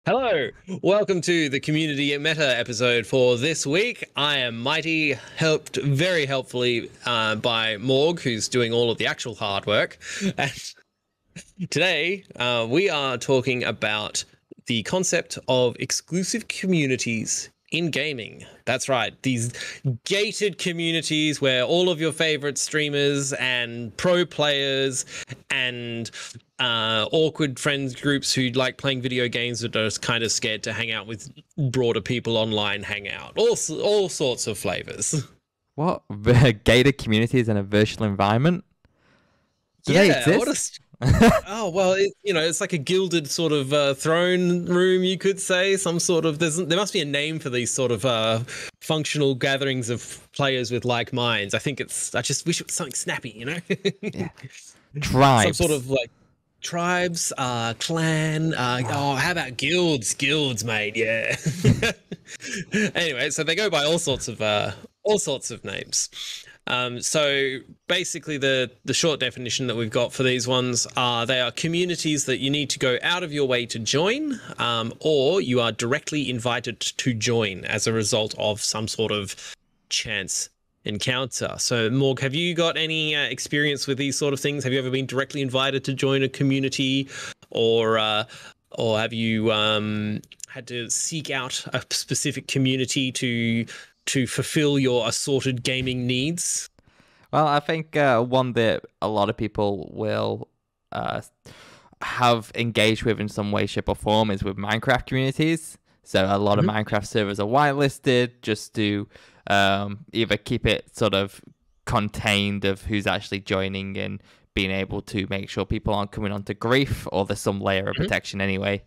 Hello, welcome to the Community Meta episode for this week. I am Mighty, helped very helpfully by Morg, who's doing all of the actual hard work. And today we are talking about the concept of exclusive communities in gaming. That's right, these gated communities where all of your favorite streamers and pro players and awkward friends groups who like playing video games but are kind of scared to hang out with broader people online hang out. All sorts of flavors. What? Gated communities in a virtual environment? Do they exist? Oh, well, it's like a gilded sort of throne room, you could say. Some sort of there must be a name for these sort of functional gatherings of players with like minds. I just wish it was something snappy, Yeah. Tribes. Some sort of like tribes, clan. How about guilds? Guilds, mate. Yeah. Anyway, so they go by all sorts of names. So basically the short definition that we've got for these ones are they are communities that you need to go out of your way to join, or you are directly invited to join as a result of some sort of chance encounter. So Morg, have you got any experience with these sort of things? Have you ever been directly invited to join a community, or have you had to seek out a specific community to fulfill your assorted gaming needs? Well, I think one that a lot of people will have engaged with in some way, shape, or form is with Minecraft communities. So a lot of Minecraft servers are whitelisted just to either keep it sort of contained of who's actually joining and being able to make sure people aren't coming onto grief, or there's some layer of protection anyway,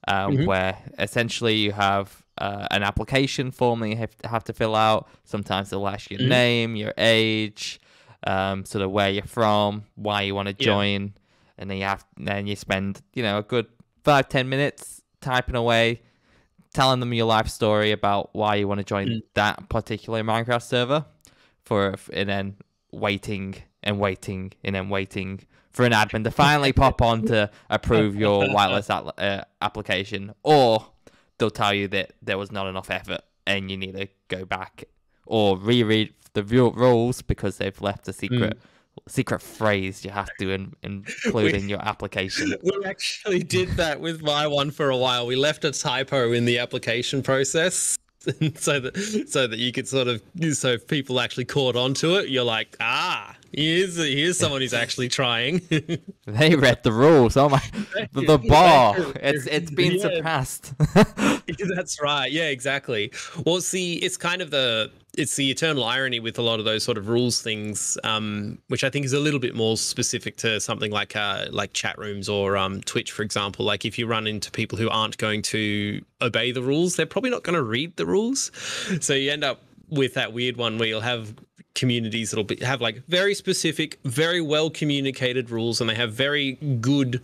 where essentially you have an application form that you have to fill out. Sometimes they'll ask your name, your age, sort of where you're from, why you want to join, and then you spend a good 5-10 minutes typing away, telling them your life story about why you want to join that particular Minecraft server, and then waiting for an admin to finally pop on to approve your whitelist application, or they'll tell you that there was not enough effort and you need to go back or reread the rules because they've left a secret phrase you have to include in your application. We actually did that with my one for a while. We left a typo in the application process so that you could so if people actually caught on to it, you're like, here's someone who's actually trying. They read the rules. Oh my, the bar, it's been surpassed. That's right. Yeah, exactly. Well, see, it's kind of the eternal irony with a lot of those sort of rules things, which I think is a little bit more specific to something like chat rooms or Twitch, for example. Like if you run into people who aren't going to obey the rules, they're probably not going to read the rules. So you end up with that weird one where you'll have communities that'll have like very specific, very well communicated rules, and they have very good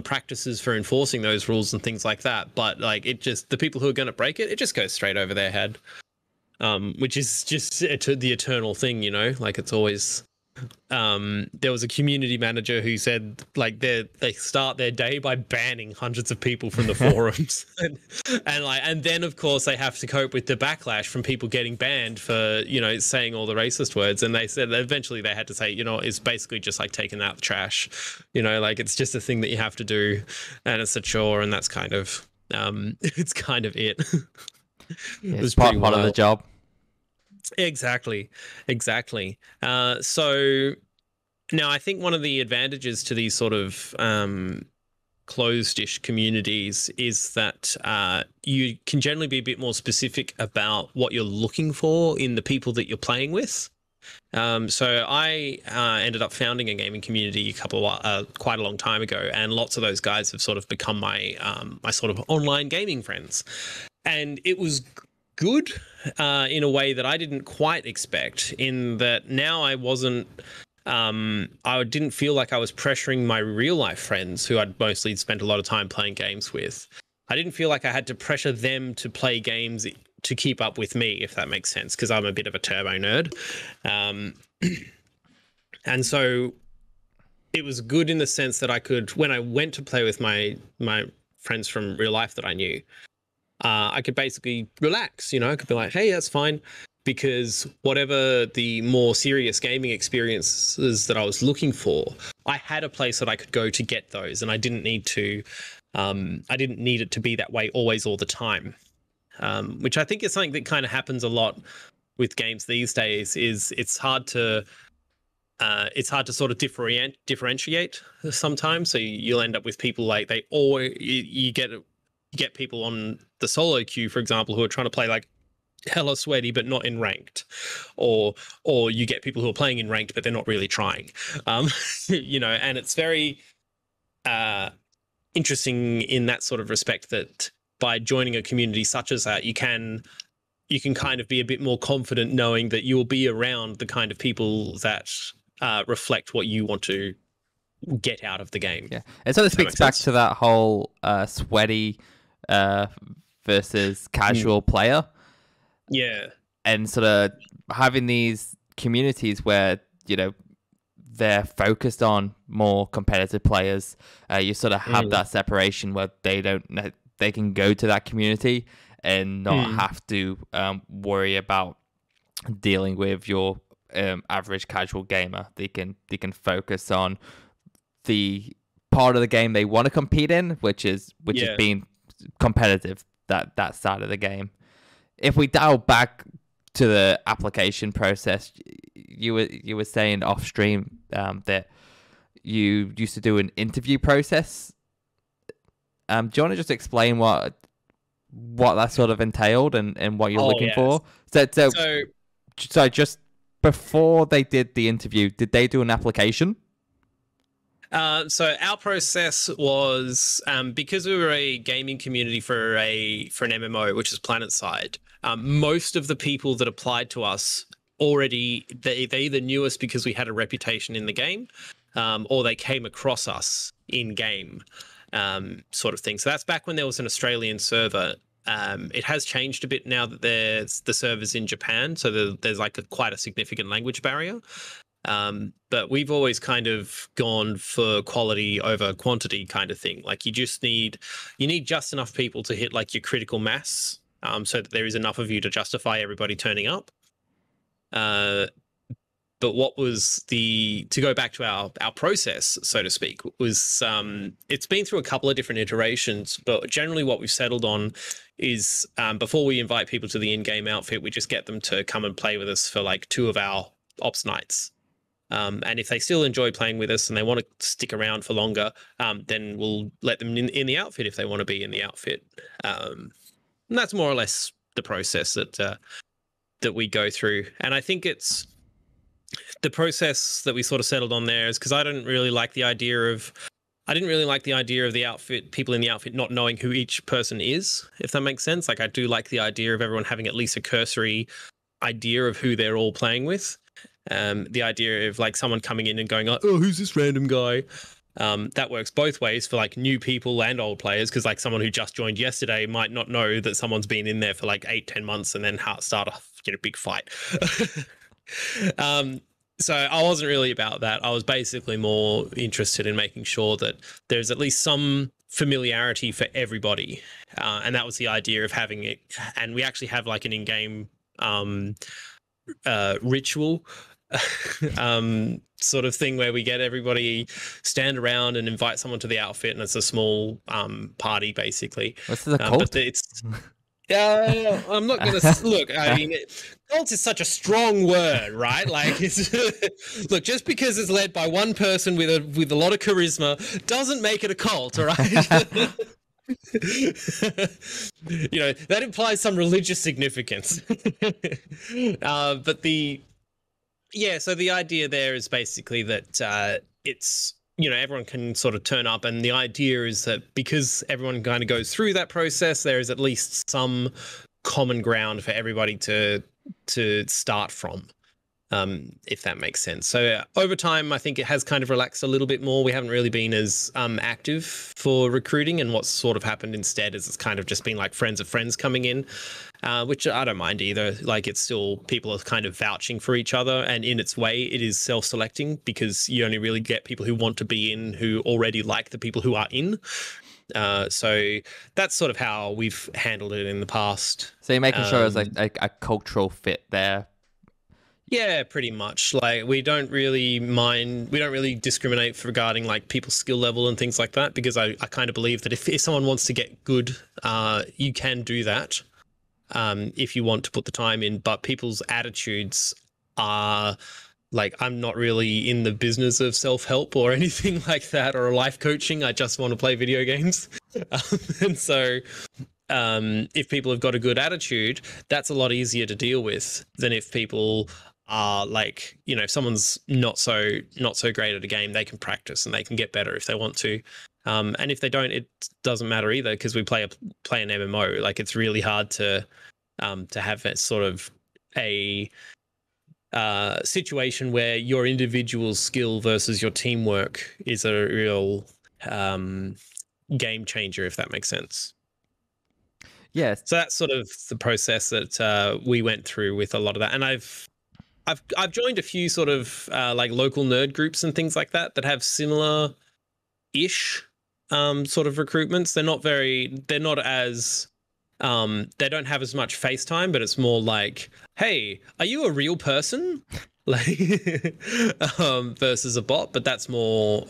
practices for enforcing those rules and things like that. But like the people who are going to break it just goes straight over their head. Which is just the eternal thing, like it's always, there was a community manager who said like they start their day by banning hundreds of people from the forums and then of course they have to cope with the backlash from people getting banned for, saying all the racist words. And they said that eventually they had to say, it's basically just like taking out the trash, like it's just a thing that you have to do and it's a chore, and that's kind of, it's kind of it. It's part of the job. Exactly. So now I think one of the advantages to these sort of closed-ish communities is that you can generally be a bit more specific about what you're looking for in the people that you're playing with. So I ended up founding a gaming community quite a long time ago, and lots of those guys have sort of become my my sort of online gaming friends. And it was good in a way that I didn't quite expect, in that now I didn't feel like I was pressuring my real life friends who I'd mostly spent a lot of time playing games with. I didn't feel like I had to pressure them to play games to keep up with me, if that makes sense, because I'm a bit of a turbo nerd. And so it was good in the sense that I could, when I went to play with my friends from real life that I knew, I could basically relax. I could be like, hey, that's fine. Because whatever the more serious gaming experiences that I was looking for, I had a place that I could go to get those, and I didn't need it to be that way always all the time. Which I think is something that kind of happens a lot with games these days. Is it's hard to sort of differentiate sometimes. So you'll end up with people like you get people on the solo queue, for example, who are trying to play like hella sweaty but not in ranked, or you get people who are playing in ranked but they're not really trying. And it's very interesting in that sort of respect that by joining a community such as that, you can kind of be a bit more confident knowing that you will be around the kind of people that reflect what you want to get out of the game. Yeah, it sort of speaks back to that whole sweaty versus casual player. Yeah. And sort of having these communities where, they're focused on more competitive players, you sort of have that separation where they can go to that community and not have to worry about dealing with your average casual gamer. They can focus on the part of the game they want to compete in, which is being competitive, that side of the game. If we dial back to the application process, you were saying off stream that you used to do an interview process. Do you want to just explain what that sort of entailed and what you're looking for? So just before they did the interview, did they do an application? So our process was because we were a gaming community for an MMO, which is Planetside. Most of the people that applied to us already they either knew us because we had a reputation in the game, or they came across us in game, sort of thing. So that's back when there was an Australian server. It has changed a bit now that there's the servers in Japan, so there's like quite a significant language barrier. But we've always kind of gone for quality over quantity kind of thing. Like you need just enough people to hit like your critical mass, so that there is enough of you to justify everybody turning up. But what was to go back to our process, so to speak, was it's been through a couple of different iterations, but generally what we've settled on is before we invite people to the in-game outfit, we just get them to come and play with us for like 2 of our ops nights. And if they still enjoy playing with us and they want to stick around for longer, then we'll let them in the outfit if they want to be in the outfit. And that's more or less the process that we go through. And I think it's the process that we sort of settled on there is because I didn't really like the idea of the outfit, people in the outfit not knowing who each person is, if that makes sense. Like I do like the idea of everyone having at least a cursory idea of who they're all playing with. The idea of like someone coming in and going, oh, who's this random guy? That works both ways for like new people and old players, because like someone who just joined yesterday might not know that someone's been in there for like 8-10 months and then start a big fight. So I wasn't really about that. I was basically more interested in making sure that there's at least some familiarity for everybody, and that was the idea of having it. And we actually have like an in-game ritual sort of thing where we get everybody stand around and invite someone to the outfit, and it's a small party basically. What's the cult? But it's I'm not going to look. I mean, cult is such a strong word, right? Like, look, just because it's led by one person with a lot of charisma doesn't make it a cult, all right? That implies some religious significance. So the idea there is basically that it's, everyone can sort of turn up, and the idea is that because everyone kind of goes through that process, there is at least some common ground for everybody to start from, if that makes sense. So over time, I think it has kind of relaxed a little bit more. We haven't really been as active for recruiting, and what's sort of happened instead is it's kind of just been like friends of friends coming in, which I don't mind either. Like, it's still, people are kind of vouching for each other, and in its way it is self-selecting, because you only really get people who want to be in, who already like the people who are in. So that's sort of how we've handled it in the past. So you're making sure there's a cultural fit there. Yeah, pretty much. Like, we don't really discriminate regarding like people's skill level and things like that, because I kind of believe that if someone wants to get good, you can do that if you want to put the time in. But people's attitudes are like, I'm not really in the business of self-help or anything like that, or life coaching. I just want to play video games. And so if people have got a good attitude, that's a lot easier to deal with than if people are like, you know, if someone's not so great at a game, they can practice and they can get better if they want to. And if they don't, it doesn't matter either, because we play an MMO. Like, it's really hard to have that sort of a situation where your individual skill versus your teamwork is a real game changer, if that makes sense. Yes. So that's sort of the process that we went through with a lot of that. And I've joined a few sort of like local nerd groups and things like that have similar-ish sort of recruitments. They're not as they don't have as much FaceTime, but it's more like, hey, are you a real person? Like versus a bot. But that's more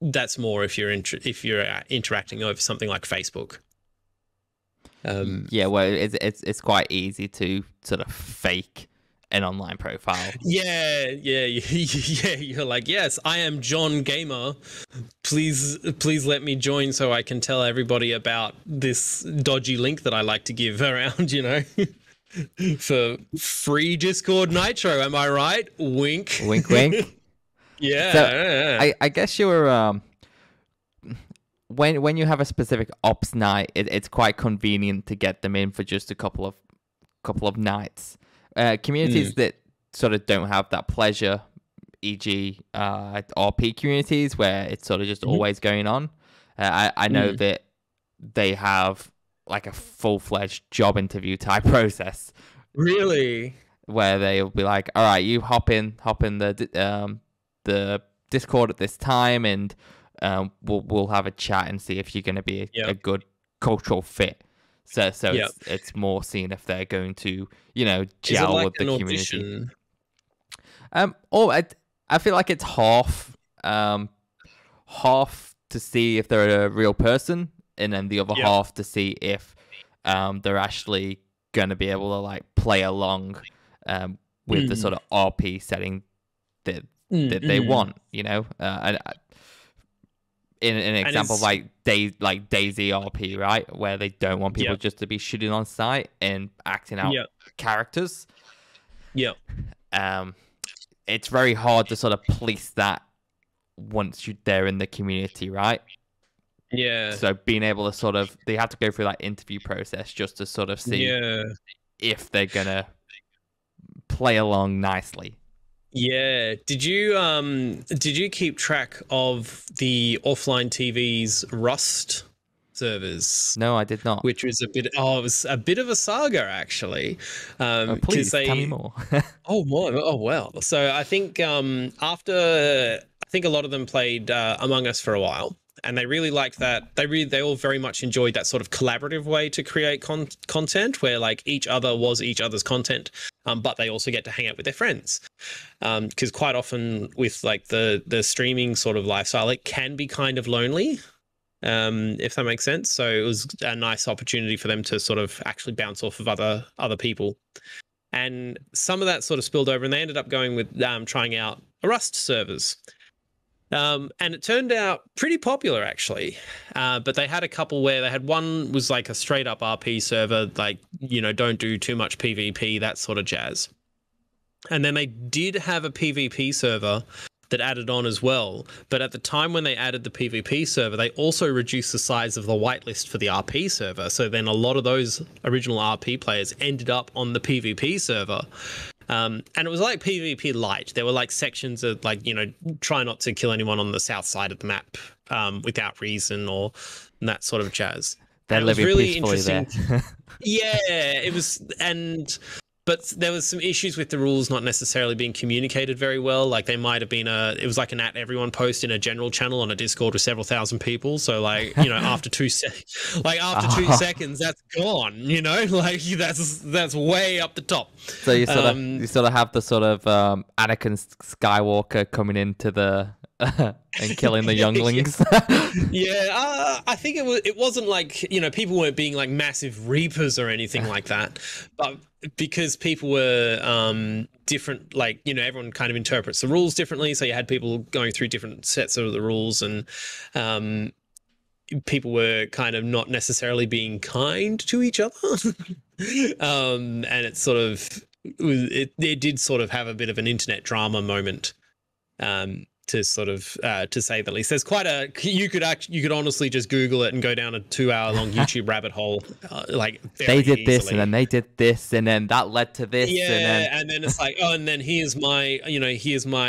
if you're interacting over something like Facebook. Yeah, well, it's quite easy to sort of fake an online profile. Yeah. You're like, yes, I am John Gamer. Please let me join so I can tell everybody about this dodgy link that I like to give around, you know, for free Discord Nitro. Am I right? Wink. Wink, wink. Yeah. So I guess you were when you have a specific ops night, it's quite convenient to get them in for just a couple of nights. Communities that sort of don't have that pleasure, e.g. RP communities where it's sort of just always going on. I know that they have like a full-fledged job interview type process. Really? Where they'll be like, all right, you hop in the Discord at this time, and we'll have a chat and see if you're going to be a good cultural fit. So it's more seeing if they're going to, you know, gel with the community. I feel like it's half to see if they're a real person, and then the other half to see if they're actually going to be able to like play along with the sort of RP setting that they want, you know. In an example like Daisy RP, right, where they don't want people just to be shooting on sight and acting out characters. Yeah. It's very hard to sort of police that once they're in the community, right? Yeah. So being able to they have to go through that interview process just to sort of see if they're gonna play along nicely. Yeah. Did you keep track of the offline TV's Rust servers? No, I did not. Which was it was a bit of a saga, actually. Please tell me more. Oh well. So I think after a lot of them played Among Us for a while, and they really liked that. They all very much enjoyed that sort of collaborative way to create content, where like each other was each other's content, but they also get to hang out with their friends. Because quite often with like the streaming sort of lifestyle, it can be kind of lonely, if that makes sense. So it was a nice opportunity for them to sort of actually bounce off of other people. And some of that sort of spilled over, and they ended up going with trying out Rust servers. And it turned out pretty popular, actually. But they had a couple where they had one was like a straight up RP server, like, you know, don't do too much PvP, that sort of jazz. And then they did have a PvP server that added on as well. But at the time when they added the PvP server, they also reduced the size of the whitelist for the RP server. So then a lot of those original RP players ended up on the PvP server. And it was like PvP light. There were like sections of like, you know, try not to kill anyone on the south side of the map without reason or that sort of jazz. They're living really peacefully there. Yeah, it was. And but there was some issues with the rules not necessarily being communicated very well. Like they might have been it was like an at everyone post in a general channel on a Discord with several thousand people. So like, you know, after 2 seconds, that's gone, you know, like that's way up the top. So you sort of have the sort of Anakin Skywalker coming into the and killing the younglings. I think it wasn't like, you know, people weren't being like massive reapers or anything like that, but because people were different, like, you know, everyone kind of interprets the rules differently, so you had people going through different sets of the rules, and people were kind of not necessarily being kind to each other. And it sort of it did sort of have a bit of an internet drama moment, to sort of to say the least. There's quite a you could honestly just Google it and go down a 2-hour-long YouTube rabbit hole. Like they did easily. This, and then they did this, and then that led to this. Yeah, and then it's like, oh, and then here's my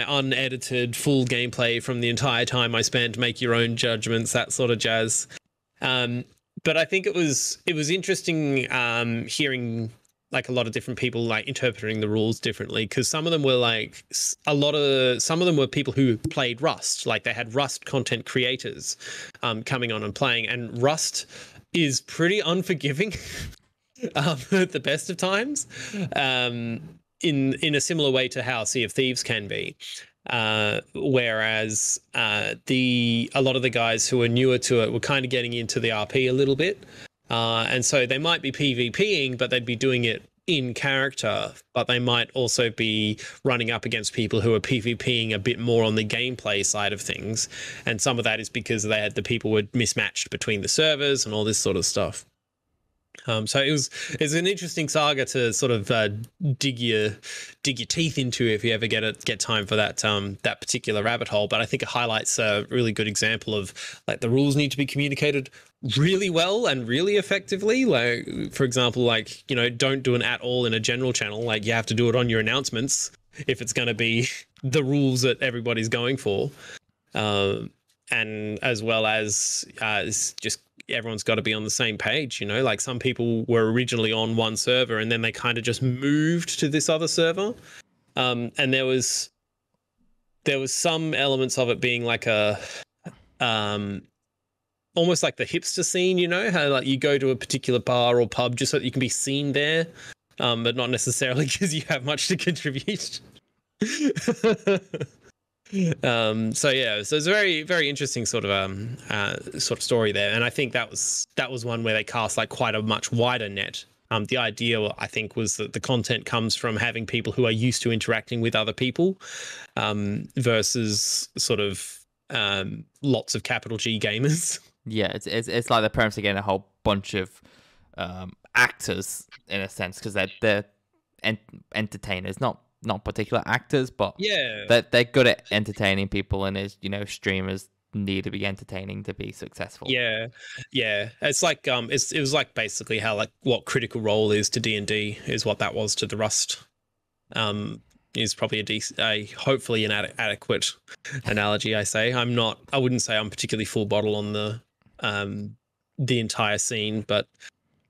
unedited full gameplay from the entire time I spent. Make your own judgments, that sort of jazz. But I think it was interesting hearing like a lot of different people like interpreting the rules differently, because some of them were like some of them were people who played Rust, like they had Rust content creators coming on and playing, and Rust is pretty unforgiving at the best of times, in a similar way to how Sea of Thieves can be. Whereas a lot of the guys who are newer to it were kind of getting into the RP a little bit. And so they might be PvPing, but they'd be doing it in character, but they might also be running up against people who are PvPing a bit more on the gameplay side of things. And some of that is because the people were mismatched between the servers and all this sort of stuff. So it's an interesting saga to sort of dig your teeth into if you ever get time for that particular rabbit hole. But I think it highlights a really good example of like the rules need to be communicated really well and really effectively. Like, for example, like, you know, don't do an at all in a general channel. Like, you have to do it on your announcements if it's going to be the rules that everybody's going for, and as well as it's just everyone's got to be on the same page, you know. Like, some people were originally on one server and then they kind of just moved to this other server, and there was some elements of it being like a almost like the hipster scene, you know, how like you go to a particular bar or pub just so that you can be seen there, but not necessarily because you have much to contribute. So it's a very, very interesting sort of story there, and I think that was one where they cast like quite a much wider net. The idea, I think, was that the content comes from having people who are used to interacting with other people, versus sort of lots of capital G gamers. Yeah, it's like the premise of getting a whole bunch of actors in a sense, because they're entertainers, not particular actors, but yeah, they're good at entertaining people, and you know, streamers need to be entertaining to be successful. Yeah. It's like it was like basically how like what Critical Role is to D&D is what that was to the Rust. Is probably hopefully an adequate analogy. I wouldn't say I'm particularly full bottle on the entire scene, but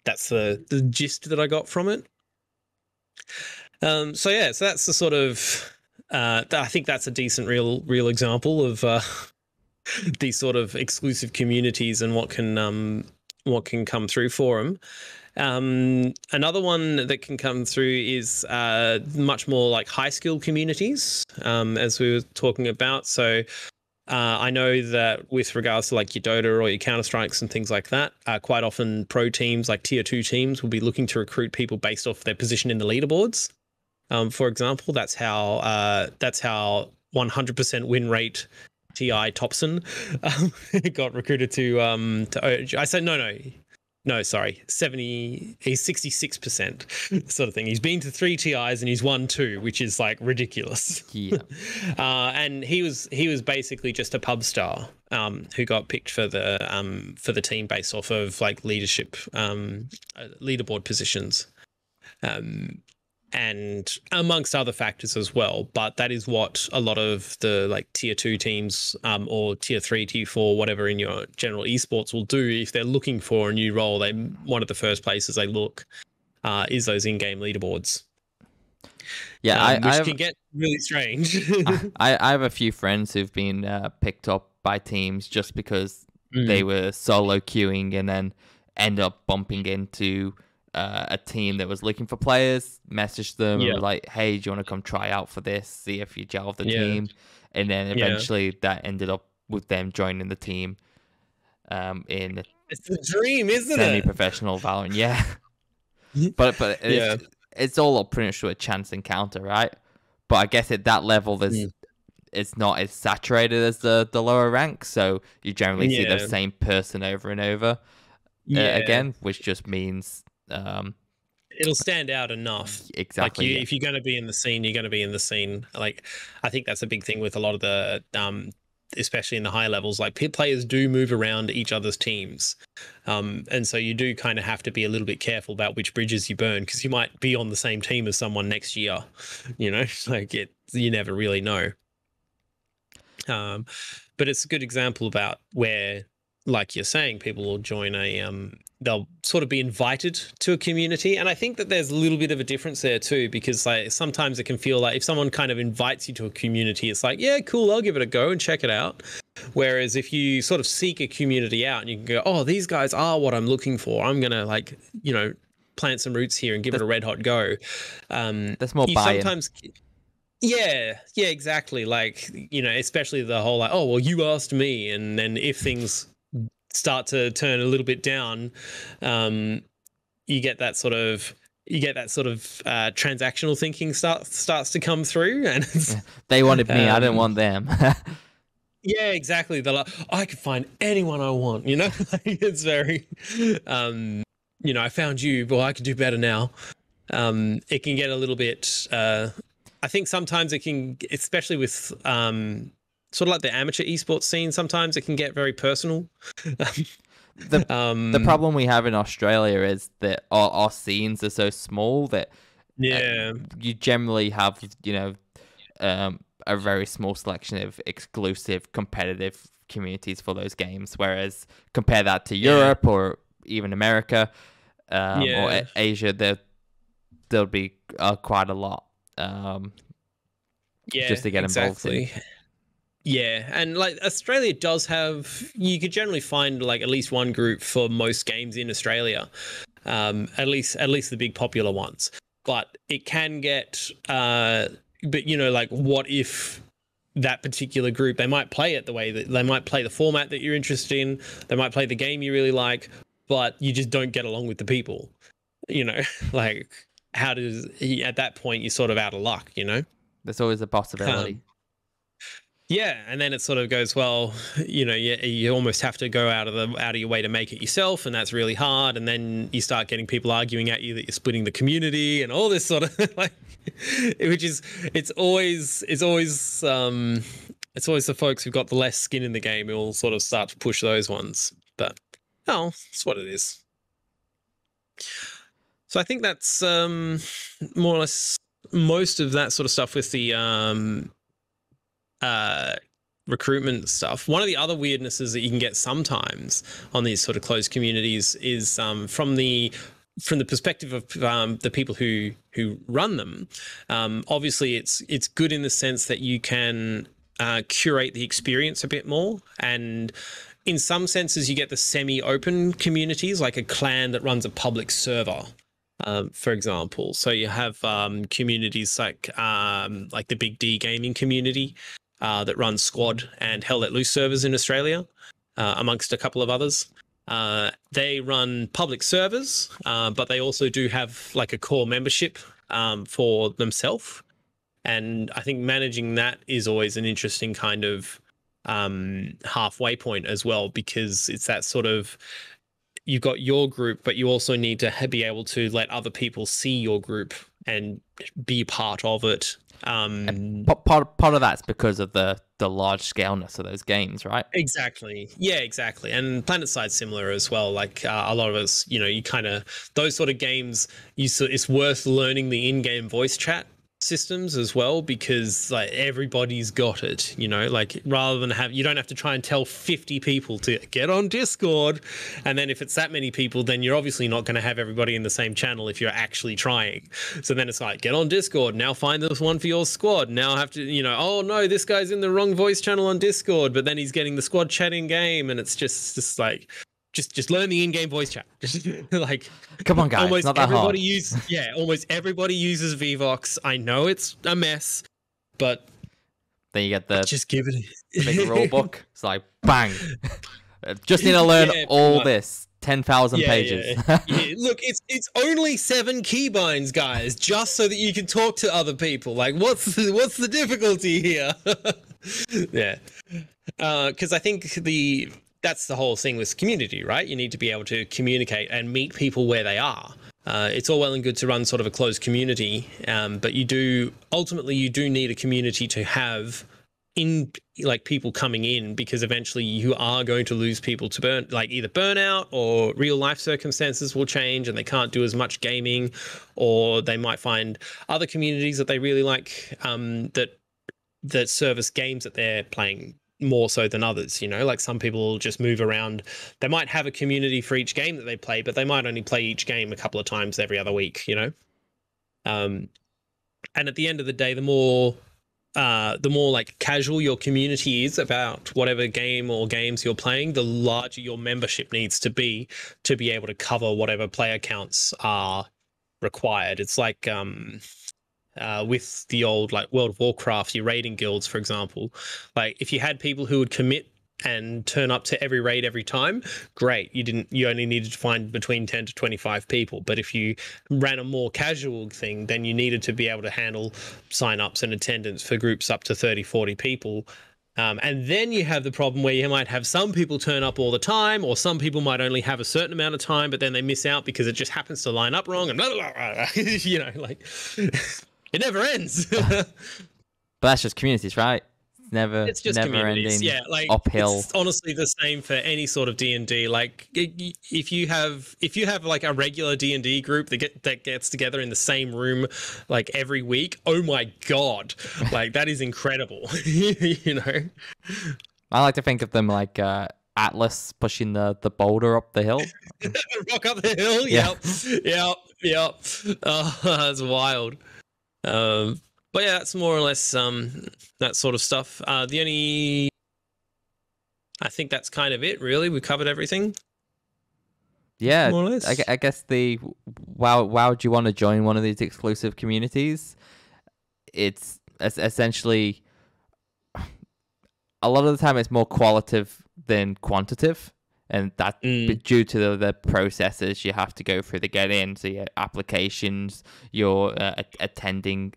that's the gist that I got from it. So that's the sort of I think that's a decent real example of these sort of exclusive communities and what can come through for them. Another one that can come through is much more like high skill communities, as we were talking about. So I know that with regards to like your Dota or your Counter-Strikes and things like that, quite often pro teams, like tier 2 teams, will be looking to recruit people based off their position in the leaderboards. For example, that's how 100% win rate TI Thompson got recruited to I said no, sorry, 70. He's 66% sort of thing. He's been to 3 TIs and he's won 2, which is like ridiculous. Yeah. And he was basically just a pub star who got picked for the team based off of like leadership leaderboard positions. And amongst other factors as well, but that is what a lot of the like tier 2 teams or tier 3, tier 4, whatever in your general esports will do if they're looking for a new role. One of the first places they look is those in-game leaderboards. Yeah, I which have can get really strange. I have a few friends who've been picked up by teams just because they Mm, were solo queuing and then end up bumping into a team that was looking for players, messaged them and yeah, were like, "Hey, do you want to come try out for this? See if you gel with the yeah, team." And then yeah. eventually that ended up with them joining the team in It's the dream, isn't it? semi-professional Valorant. Yeah, but Yeah. it's all pretty much a chance encounter, right? But I guess at that level, Mm, it's not as saturated as the lower ranks, so you generally see the yeah. same person over and over Yeah. again, which just means It'll stand out enough. Like exactly, yeah. if you're going to be in the scene, you're going to be in the scene. Like I think that's a big thing with a lot of the especially in the high levels, like players do move around each other's teams. And so you do kind of have to be a little bit careful about which bridges you burn, because you might be on the same team as someone next year, like you never really know. But it's a good example about where, like you're saying, people will join they'll sort of be invited to a community. And I think that there's a little bit of a difference there too, because like sometimes it can feel like if someone kind of invites you to a community, it's like, yeah, cool, I'll give it a go and check it out. Whereas if you sort of seek a community out and you can go, oh, these guys are what I'm looking for, I'm going to plant some roots here and give it a red hot go. There's more You buy-in. sometimes yeah, exactly. Like, especially the whole like, oh, well, you asked me. And then if things start to turn a little bit down, you get that sort of transactional thinking starts to come through, and They wanted me, I didn't want them. yeah, exactly. They're like, I can find anyone I want, like, it's very, I found you, but I can do better now. It can get a little bit, I think sometimes it can, especially with sort of like the amateur esports scene, sometimes it can get very personal. The problem we have in Australia is that our scenes are so small that Yeah, you generally have, a very small selection of exclusive competitive communities for those games. Whereas compare that to Europe or even America or Asia, there'll be quite a lot just to get involved in. Yeah, and like Australia does have, you could generally find like at least one group for most games in Australia, at least the big popular ones. But it can get, but like, what if that particular group, they might play it the way that they might play the format that you're interested in, they might play the game you really like, but you just don't get along with the people, like how does at that point you're sort of out of luck, There's always a possibility. Yeah, and then it sort of goes, well, you almost have to go out of your way to make it yourself, and that's really hard. And then you start getting people arguing at you that you're splitting the community and all this sort of like, which is it's always the folks who've got the less skin in the game who will sort of start to push those ones. But it's what it is. So I think that's more or less most of that sort of stuff with the recruitment stuff. One of the other weirdnesses that you can get sometimes on these sort of closed communities is from the perspective of the people who run them. Obviously, it's good in the sense that you can curate the experience a bit more, and in some senses, you get the semi-open communities, like a clan that runs a public server. For example, so you have communities like the Big D gaming community that runs Squad and Hell Let Loose servers in Australia, amongst a couple of others. They run public servers, but they also do have like a core membership for themselves. And I think managing that is always an interesting kind of halfway point as well, because it's that sort of, you've got your group, but you also need to be able to let other people see your group and be part of it. And part of that's because of the large scaleness of those games, right? Exactly. Yeah, exactly. And Planetside similar as well. Like a lot of us, you kind of, those sort of games, it's worth learning the in-game voice chat systems as well, because like everybody's got it, you know, like rather than you don't have to try and tell 50 people to get on Discord. And then if it's that many people, then you're obviously not going to have everybody in the same channel if you're actually trying. So then it's like, get on Discord, now find this one for your squad. Now I have to, you know, oh no, this guy's in the wrong voice channel on Discord, but then he's getting the squad chat in game. And it's just like, just learn the in-game voice chat. Just like, come on, guys, almost not that hard. Almost everybody uses Vvox. I know it's a mess, but then you get the just give it the big rule book. It's like bang. Just need to learn all this. 10,000 pages. Yeah. Look, it's only 7 keybinds, guys, just so that you can talk to other people. Like, what's the difficulty here? Yeah, because I think that's the whole thing with community, right? You need to be able to communicate and meet people where they are. It's all well and good to run sort of a closed community, but you do need a community to have in like people coming in, because eventually you are going to lose people to either burnout, or real life circumstances will change and they can't do as much gaming, or they might find other communities that they really like that service games that they're playing more so than others. You know, like some people just move around. They might have a community for each game that they play, but they might only play each game a couple of times every other week, you know. And at the end of the day, the more like casual your community is about whatever game or games you're playing, the larger your membership needs to be able to cover whatever player counts are required. It's like with the old like World of Warcraft, your raiding guilds, for example. Like if you had people who would commit and turn up to every raid every time, great. You only needed to find between 10 to 25 people. But if you ran a more casual thing, then you needed to be able to handle sign-ups and attendance for groups up to 30, 40 people. And then you have the problem where you might have some people turn up all the time, or some people might only have a certain amount of time, but then they miss out because it just happens to line up wrong, and blah, blah, blah, you know, like it never ends. But that's just communities, right? It's just never communities. ending, yeah, like uphill. It's honestly the same for any sort of D&D. Like if you have like a regular D&D group that gets together in the same room like every week, oh my god, like that is incredible. You know, I like to think of them like Atlas pushing the boulder up the hill. Rock up the hill. Yeah. Yep. Oh, that's wild. But yeah, that's more or less that sort of stuff. I think that's kind of it, really. We covered everything. Yeah, more or less. I guess why would you want to join one of these exclusive communities? It's essentially, a lot of the time it's more qualitative than quantitative. And that's due to the processes you have to go through to get in. So your applications, your attending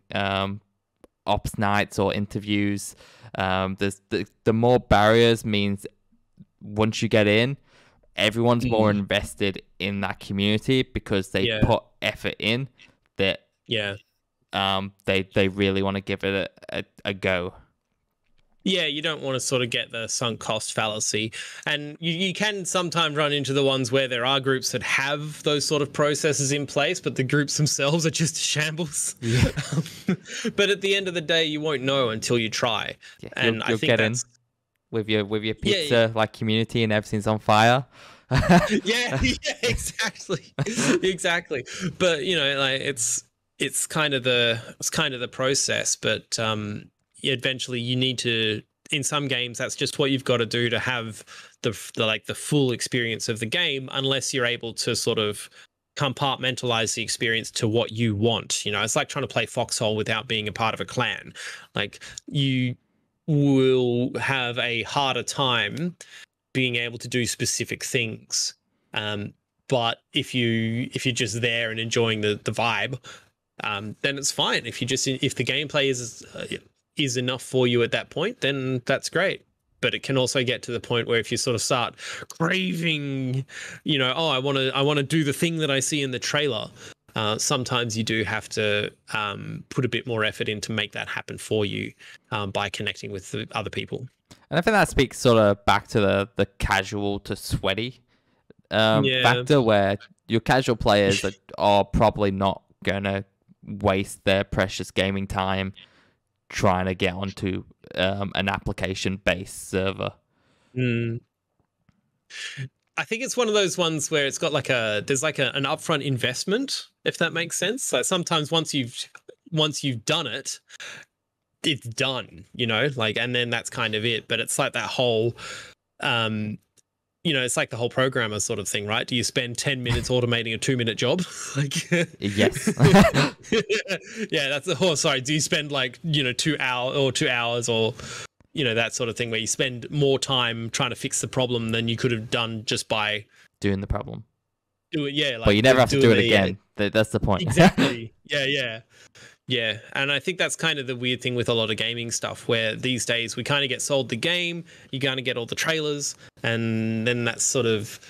ops nights or interviews. There's the more barriers means once you get in, everyone's more invested in that community because they put effort in. That they really want to give it a go. Yeah, you don't want to sort of get the sunk cost fallacy. And you can sometimes run into the ones where there are groups that have those sort of processes in place, but the groups themselves are just shambles. Yeah. But at the end of the day, you won't know until you try. Yeah, and you'll I think get in with your pizza like community and everything's on fire. yeah, exactly. Exactly. But you know, like it's kind of the process, but eventually you need to, in some games that's just what you've got to do to have the full experience of the game, unless you're able to sort of compartmentalize the experience to what you want. You know, it's like trying to play Foxhole without being a part of a clan. Like you will have a harder time being able to do specific things. But if you're just there and enjoying the vibe, then it's fine. If the gameplay is enough for you at that point, then that's great. But it can also get to the point where if you sort of start craving, you know, I want to do the thing that I see in the trailer, sometimes you do have to put a bit more effort in to make that happen for you by connecting with the other people. And I think that speaks sort of back to the casual to sweaty factor, where your casual players are probably not going to waste their precious gaming time trying to get onto an application-based server. I think it's one of those ones where it's got like there's like an upfront investment, if that makes sense. So sometimes once you've done it, it's done, you know, like, and then that's kind of it. But it's like that whole, you know, it's like the whole programmer sort of thing, right? Do you spend 10 minutes automating a 2-minute job? Like, yes. Yeah, that's the whole. Sorry, do you spend like, you know, 2 hours or, you know, that sort of thing where you spend more time trying to fix the problem than you could have done just by doing the problem. Do it, yeah. Like, but you never have to do it again. That's the point. Exactly. Yeah. And I think that's kind of the weird thing with a lot of gaming stuff, where these days we kind of get sold the game, you kind of get all the trailers, and then that's sort of,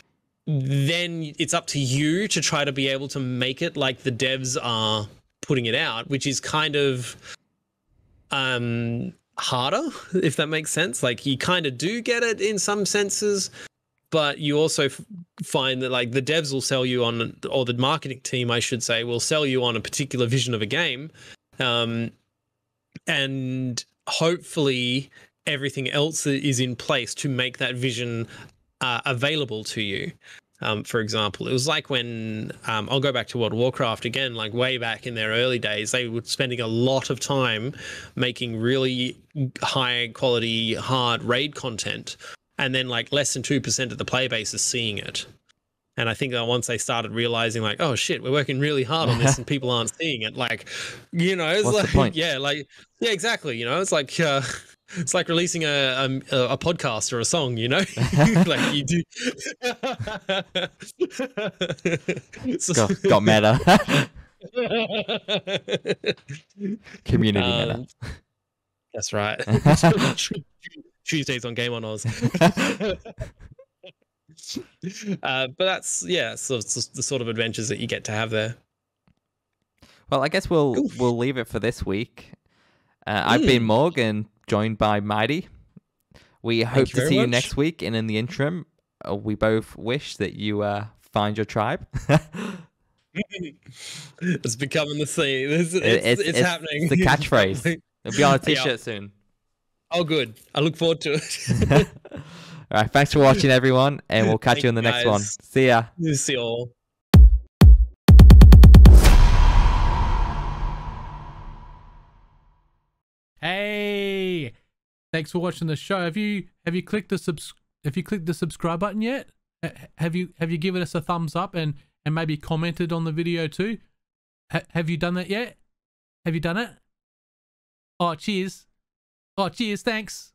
then it's up to you to try to be able to make it like the devs are putting it out, which is kind of harder, if that makes sense. Like, you kind of do get it in some senses, but you also find that like the devs will sell you on, or the marketing team, I should say, will sell you on a particular vision of a game. And hopefully everything else is in place to make that vision available to you. For example, it was like when I'll go back to World of Warcraft again, like way back in their early days, they were spending a lot of time making really high quality, hard raid content. And then like less than 2% of the player base is seeing it. And I think that once they started realizing like, oh shit, we're working really hard on this and people aren't seeing it. Like, you know, it's what's the point? Yeah, exactly. You know, it's like releasing a podcast or a song, you know, like you do. got meta. Community meta. That's right. Tuesdays on Game On Aus. But that's, yeah, so it's the sort of adventures that you get to have there. Well, I guess we'll leave it for this week. I've been Morg and joined by Mighty. We hope to see you next week, and in the interim, we both wish that you find your tribe. It's becoming the theme. It's happening. It's the catchphrase. It'll be on a t-shirt soon. Oh, good. I look forward to it. All right. Thanks for watching, everyone. And we'll catch you in the next one. See ya. See you all. Hey, thanks for watching the show. Have you clicked the subscribe button yet? Have you given us a thumbs up and maybe commented on the video too? Have you done that yet? Have you done it? Oh, cheers. Oh, cheers. Thanks.